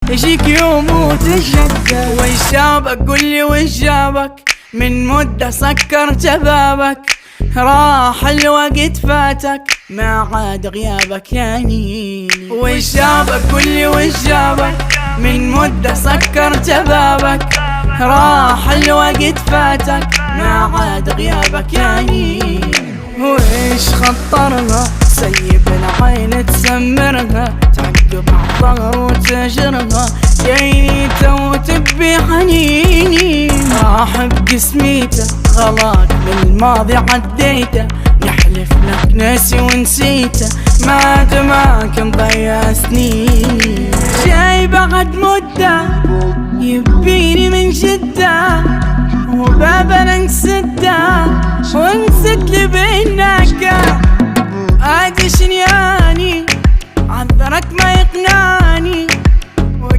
يجيك يوم وتشدد. وش جابك قولي وش جابك؟ من مدة سكر شبابك، راح الوقت فاتك ما عاد غيابك يا نيني. وش جابك قولي وش جابك؟ من مدة سكر شبابك، راح الوقت فاتك ما عاد غيابك يا نيني. وإيش خطرها سيب العين تسمرها، تعقب عالظهر وتجرها، جايني تو تبي حنيني. راح بقسميته غلاك بالماضي عديته، نحلف لك ناسي ونسيته، ما دماك مضيع سنين. جاي بعد مدة يبيني من جدة، وبابنا نسده ونسد لي بينك. ادي شنياني عذرك ما يقنعني،